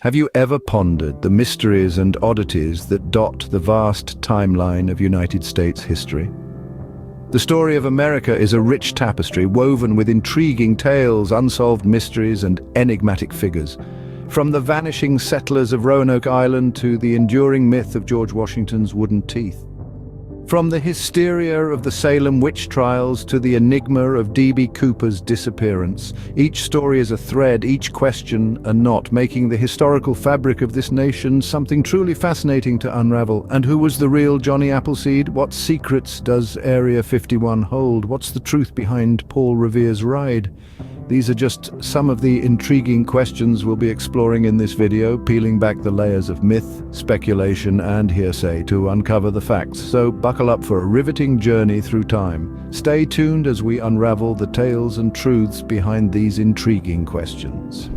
Have you ever pondered the mysteries and oddities that dot the vast timeline of United States history? The story of America is a rich tapestry woven with intriguing tales, unsolved mysteries, and enigmatic figures. From the vanishing settlers of Roanoke Island to the enduring myth of George Washington's wooden teeth. From the hysteria of the Salem Witch Trials to the enigma of D.B. Cooper's disappearance, each story is a thread, each question a knot, making the historical fabric of this nation something truly fascinating to unravel. And who was the real Johnny Appleseed? What secrets does Area 51 hold? What's the truth behind Paul Revere's ride? These are just some of the intriguing questions we'll be exploring in this video, peeling back the layers of myth, speculation, and hearsay to uncover the facts. So buckle up for a riveting journey through time. Stay tuned as we unravel the tales and truths behind these intriguing questions.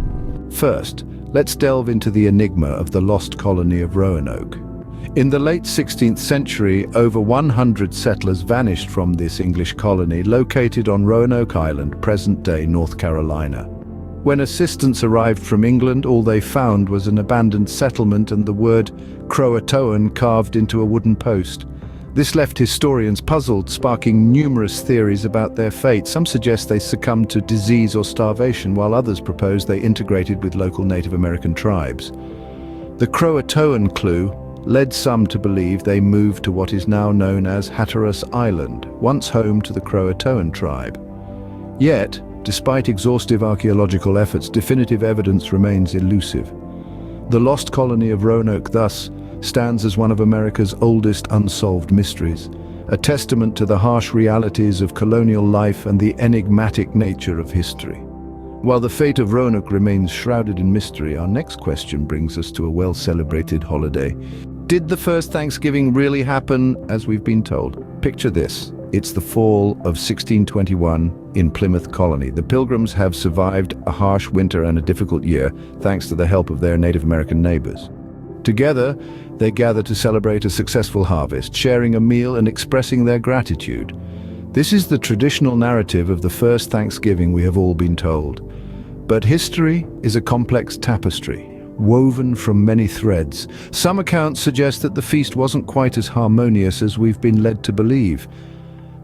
First, let's delve into the enigma of the lost colony of Roanoke. In the late 16th century, over 100 settlers vanished from this English colony located on Roanoke Island, present-day North Carolina. When assistance arrived from England, all they found was an abandoned settlement and the word Croatoan carved into a wooden post. This left historians puzzled, sparking numerous theories about their fate. Some suggest they succumbed to disease or starvation, while others propose they integrated with local Native American tribes. The Croatoan clue led some to believe they moved to what is now known as Hatteras Island, once home to the Croatoan tribe. Yet, despite exhaustive archaeological efforts, definitive evidence remains elusive. The lost colony of Roanoke thus stands as one of America's oldest unsolved mysteries, a testament to the harsh realities of colonial life and the enigmatic nature of history. While the fate of Roanoke remains shrouded in mystery, our next question brings us to a well-celebrated holiday. Did the first Thanksgiving really happen as we've been told? Picture this. It's the fall of 1621 in Plymouth Colony. The Pilgrims have survived a harsh winter and a difficult year, thanks to the help of their Native American neighbors. Together, they gather to celebrate a successful harvest, sharing a meal and expressing their gratitude. This is the traditional narrative of the first Thanksgiving we have all been told. But history is a complex tapestry, woven from many threads. Some accounts suggest that the feast wasn't quite as harmonious as we've been led to believe.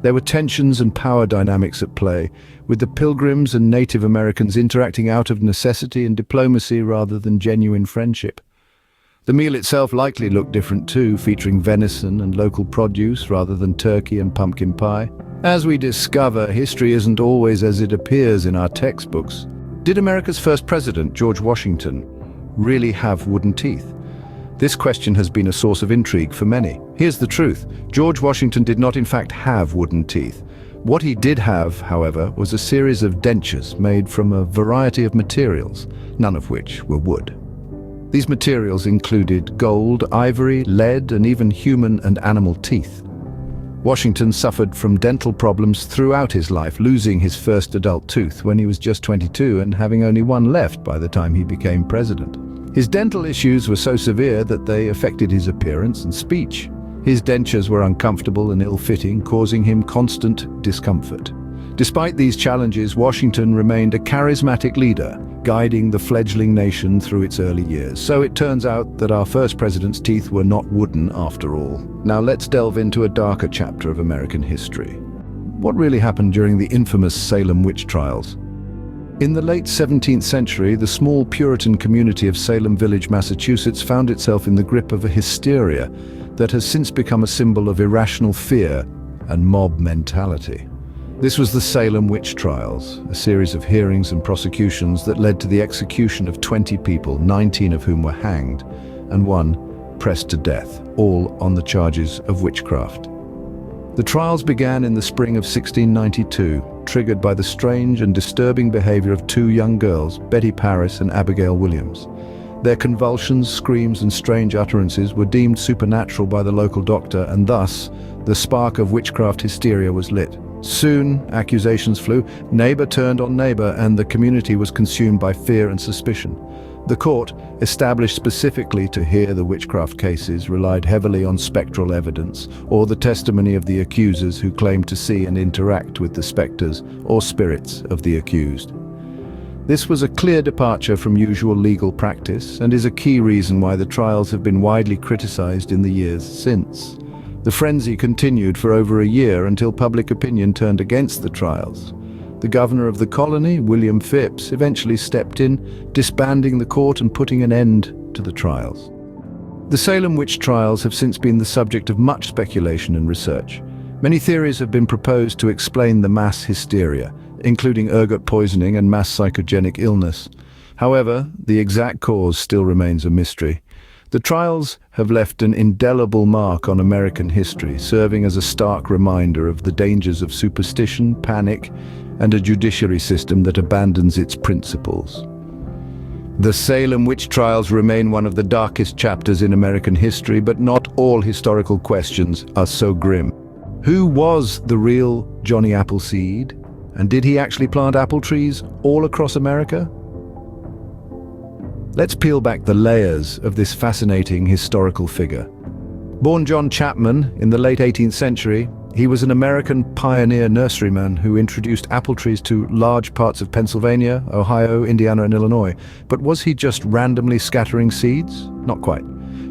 There were tensions and power dynamics at play, with the Pilgrims and Native Americans interacting out of necessity and diplomacy rather than genuine friendship. The meal itself likely looked different too, featuring venison and local produce rather than turkey and pumpkin pie. As we discover, history isn't always as it appears in our textbooks. Did America's first president, George Washington, really have wooden teeth? This question has been a source of intrigue for many. Here's the truth. George Washington did not in fact have wooden teeth. What he did have, however, was a series of dentures made from a variety of materials, none of which were wood. These materials included gold, ivory, lead, and even human and animal teeth. Washington suffered from dental problems throughout his life, losing his first adult tooth when he was just 22 and having only one left by the time he became president. His dental issues were so severe that they affected his appearance and speech. His dentures were uncomfortable and ill-fitting, causing him constant discomfort. Despite these challenges, Washington remained a charismatic leader, guiding the fledgling nation through its early years. So it turns out that our first president's teeth were not wooden after all. Now let's delve into a darker chapter of American history. What really happened during the infamous Salem Witch Trials? In the late 17th century, the small Puritan community of Salem Village, Massachusetts found itself in the grip of a hysteria that has since become a symbol of irrational fear and mob mentality. This was the Salem Witch Trials, a series of hearings and prosecutions that led to the execution of 20 people, 19 of whom were hanged, and one pressed to death, all on the charges of witchcraft. The trials began in the spring of 1692, triggered by the strange and disturbing behavior of two young girls, Betty Paris and Abigail Williams. Their convulsions, screams, and strange utterances were deemed supernatural by the local doctor, and thus, the spark of witchcraft hysteria was lit. Soon, accusations flew, neighbor turned on neighbor, and the community was consumed by fear and suspicion. The court, established specifically to hear the witchcraft cases, relied heavily on spectral evidence, or the testimony of the accusers who claimed to see and interact with the specters or spirits of the accused. This was a clear departure from usual legal practice and is a key reason why the trials have been widely criticized in the years since. The frenzy continued for over a year until public opinion turned against the trials. The governor of the colony, William Phips, eventually stepped in, disbanding the court and putting an end to the trials. The Salem Witch Trials have since been the subject of much speculation and research. Many theories have been proposed to explain the mass hysteria, including ergot poisoning and mass psychogenic illness. However, the exact cause still remains a mystery. The trials have left an indelible mark on American history, serving as a stark reminder of the dangers of superstition, panic, and a judiciary system that abandons its principles. The Salem Witch Trials remain one of the darkest chapters in American history, but not all historical questions are so grim. Who was the real Johnny Appleseed? And did he actually plant apple trees all across America? Let's peel back the layers of this fascinating historical figure. Born John Chapman in the late 18th century, he was an American pioneer nurseryman who introduced apple trees to large parts of Pennsylvania, Ohio, Indiana, and Illinois. But was he just randomly scattering seeds? Not quite.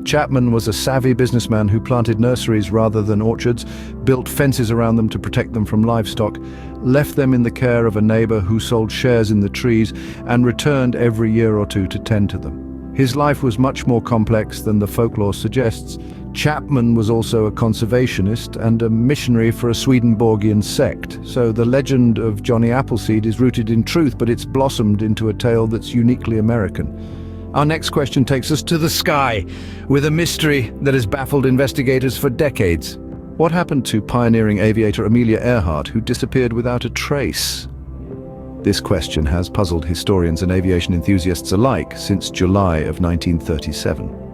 Chapman was a savvy businessman who planted nurseries rather than orchards, built fences around them to protect them from livestock, left them in the care of a neighbor who sold shares in the trees, and returned every year or two to tend to them. His life was much more complex than the folklore suggests. Chapman was also a conservationist and a missionary for a Swedenborgian sect, so the legend of Johnny Appleseed is rooted in truth, but it's blossomed into a tale that's uniquely American. Our next question takes us to the sky, with a mystery that has baffled investigators for decades. What happened to pioneering aviator Amelia Earhart, who disappeared without a trace? This question has puzzled historians and aviation enthusiasts alike since July of 1937.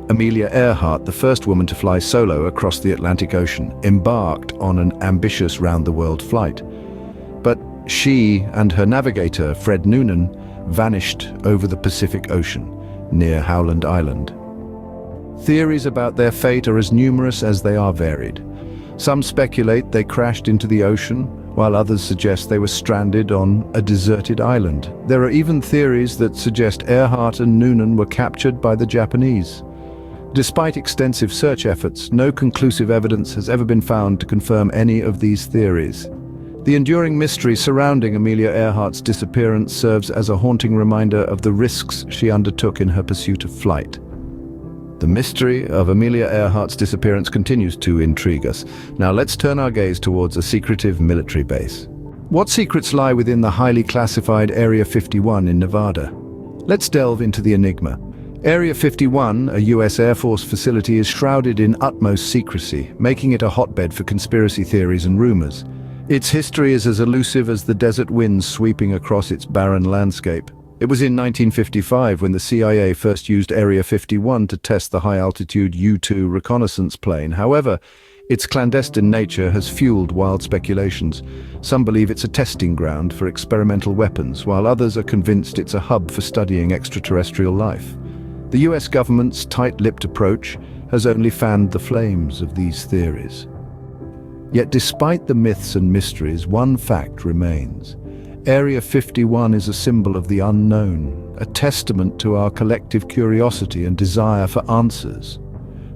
Amelia Earhart, the first woman to fly solo across the Atlantic Ocean, embarked on an ambitious round-the-world flight. But she and her navigator, Fred Noonan, vanished over the Pacific Ocean, near Howland Island. Theories about their fate are as numerous as they are varied. Some speculate they crashed into the ocean, while others suggest they were stranded on a deserted island. There are even theories that suggest Earhart and Noonan were captured by the Japanese. Despite extensive search efforts, no conclusive evidence has ever been found to confirm any of these theories. The enduring mystery surrounding Amelia Earhart's disappearance serves as a haunting reminder of the risks she undertook in her pursuit of flight. The mystery of Amelia Earhart's disappearance continues to intrigue us. Now let's turn our gaze towards a secretive military base. What secrets lie within the highly classified Area 51 in Nevada? Let's delve into the enigma. Area 51, a US Air Force facility, is shrouded in utmost secrecy, making it a hotbed for conspiracy theories and rumors. Its history is as elusive as the desert winds sweeping across its barren landscape. It was in 1955 when the CIA first used Area 51 to test the high-altitude U-2 reconnaissance plane. However, its clandestine nature has fueled wild speculations. Some believe it's a testing ground for experimental weapons, while others are convinced it's a hub for studying extraterrestrial life. The US government's tight-lipped approach has only fanned the flames of these theories. Yet despite the myths and mysteries, one fact remains. Area 51 is a symbol of the unknown, a testament to our collective curiosity and desire for answers.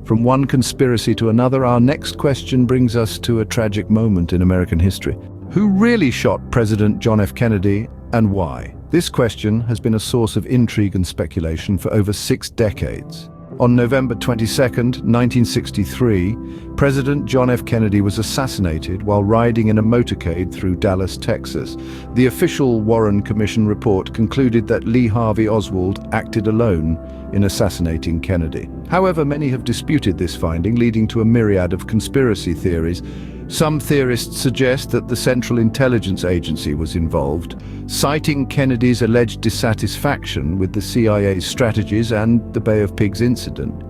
From one conspiracy to another, our next question brings us to a tragic moment in American history. Who really shot President John F. Kennedy, and why? This question has been a source of intrigue and speculation for over 6 decades. On November 22, 1963, President John F. Kennedy was assassinated while riding in a motorcade through Dallas, Texas. The official Warren Commission report concluded that Lee Harvey Oswald acted alone in assassinating Kennedy. However, many have disputed this finding, leading to a myriad of conspiracy theories. Some theorists suggest that the Central Intelligence Agency was involved, citing Kennedy's alleged dissatisfaction with the CIA's strategies and the Bay of Pigs incident.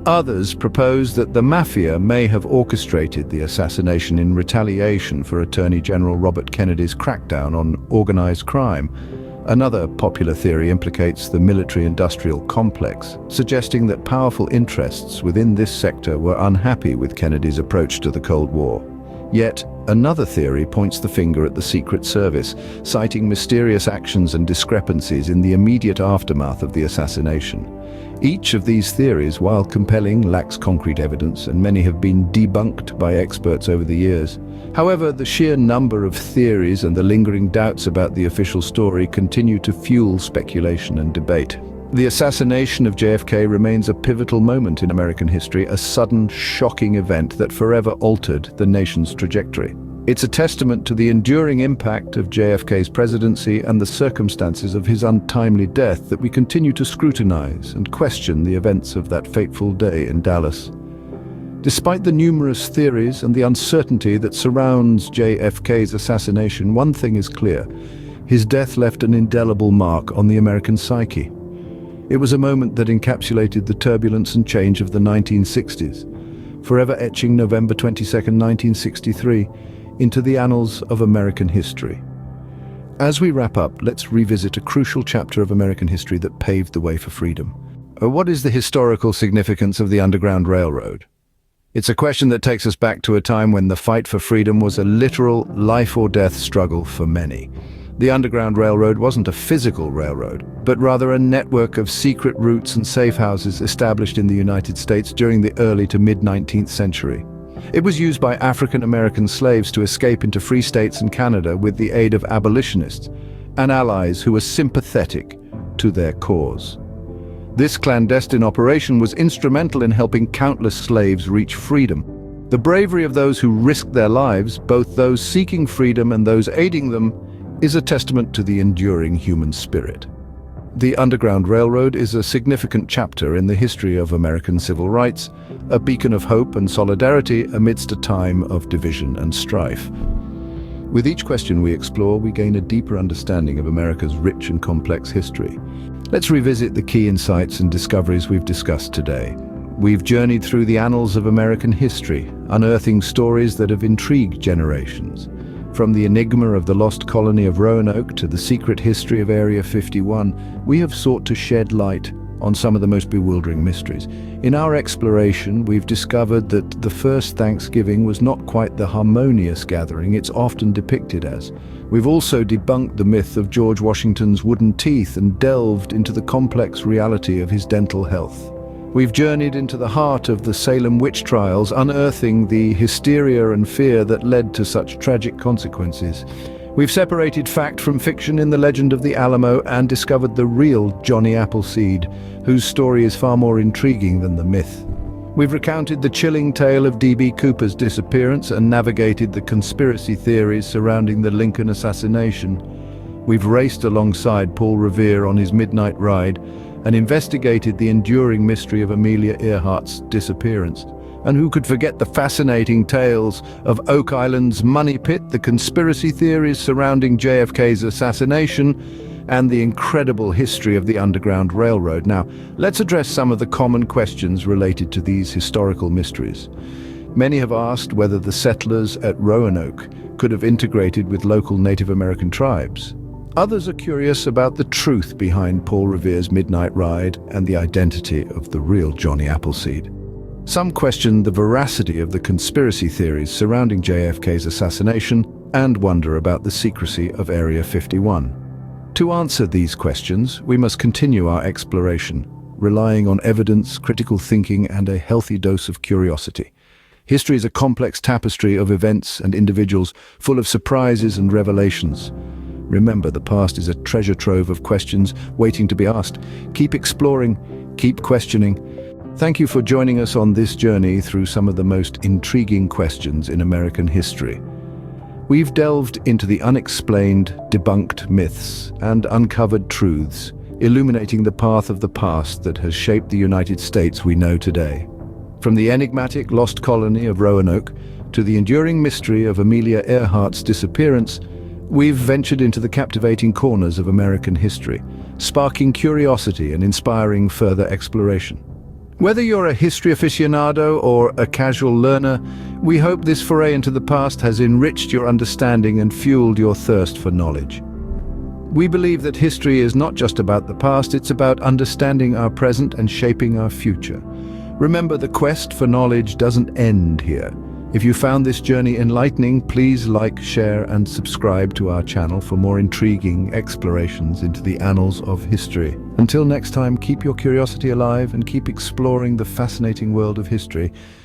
Others propose that the Mafia may have orchestrated the assassination in retaliation for Attorney General Robert Kennedy's crackdown on organized crime. Another popular theory implicates the military-industrial complex, suggesting that powerful interests within this sector were unhappy with Kennedy's approach to the Cold War. Yet, Another theory points the finger at the Secret Service, citing mysterious actions and discrepancies in the immediate aftermath of the assassination. Each of these theories, while compelling, lacks concrete evidence, and many have been debunked by experts over the years. However, the sheer number of theories and the lingering doubts about the official story continue to fuel speculation and debate. The assassination of JFK remains a pivotal moment in American history, a sudden, shocking event that forever altered the nation's trajectory. It's a testament to the enduring impact of JFK's presidency and the circumstances of his untimely death that we continue to scrutinize and question the events of that fateful day in Dallas. Despite the numerous theories and the uncertainty that surrounds JFK's assassination, one thing is clear: his death left an indelible mark on the American psyche. It was a moment that encapsulated the turbulence and change of the 1960s, forever etching November 22, 1963, into the annals of American history. As we wrap up, let's revisit a crucial chapter of American history that paved the way for freedom. What is the historical significance of the Underground Railroad? It's a question that takes us back to a time when the fight for freedom was a literal life-or-death struggle for many. The Underground Railroad wasn't a physical railroad, but rather a network of secret routes and safe houses established in the United States during the early to mid-19th century. It was used by African American slaves to escape into free states and Canada with the aid of abolitionists and allies who were sympathetic to their cause. This clandestine operation was instrumental in helping countless slaves reach freedom. The bravery of those who risked their lives, both those seeking freedom and those aiding them, is a testament to the enduring human spirit. The Underground Railroad is a significant chapter in the history of American civil rights, a beacon of hope and solidarity amidst a time of division and strife. With each question we explore, we gain a deeper understanding of America's rich and complex history. Let's revisit the key insights and discoveries we've discussed today. We've journeyed through the annals of American history, unearthing stories that have intrigued generations. From the enigma of the lost colony of Roanoke to the secret history of Area 51, we have sought to shed light on some of the most bewildering mysteries. In our exploration, we've discovered that the first Thanksgiving was not quite the harmonious gathering it's often depicted as. We've also debunked the myth of George Washington's wooden teeth and delved into the complex reality of his dental health. We've journeyed into the heart of the Salem Witch Trials, unearthing the hysteria and fear that led to such tragic consequences. We've separated fact from fiction in the legend of the Alamo and discovered the real Johnny Appleseed, whose story is far more intriguing than the myth. We've recounted the chilling tale of D.B. Cooper's disappearance and navigated the conspiracy theories surrounding the Lincoln assassination. We've raced alongside Paul Revere on his midnight ride and investigated the enduring mystery of Amelia Earhart's disappearance. And who could forget the fascinating tales of Oak Island's money pit, the conspiracy theories surrounding JFK's assassination, and the incredible history of the Underground Railroad. Now, let's address some of the common questions related to these historical mysteries. Many have asked whether the settlers at Roanoke could have integrated with local Native American tribes. Others are curious about the truth behind Paul Revere's midnight ride and the identity of the real Johnny Appleseed. Some question the veracity of the conspiracy theories surrounding JFK's assassination and wonder about the secrecy of Area 51. To answer these questions, we must continue our exploration, relying on evidence, critical thinking, and a healthy dose of curiosity. History is a complex tapestry of events and individuals, full of surprises and revelations. Remember, the past is a treasure trove of questions waiting to be asked. Keep exploring, keep questioning. Thank you for joining us on this journey through some of the most intriguing questions in American history. We've delved into the unexplained, debunked myths and uncovered truths, illuminating the path of the past that has shaped the United States we know today. From the enigmatic lost colony of Roanoke to the enduring mystery of Amelia Earhart's disappearance, we've ventured into the captivating corners of American history, sparking curiosity and inspiring further exploration. Whether you're a history aficionado or a casual learner, we hope this foray into the past has enriched your understanding and fueled your thirst for knowledge. We believe that history is not just about the past, it's about understanding our present and shaping our future. Remember, the quest for knowledge doesn't end here. If you found this journey enlightening, please like, share, and subscribe to our channel for more intriguing explorations into the annals of history. Until next time, keep your curiosity alive and keep exploring the fascinating world of history.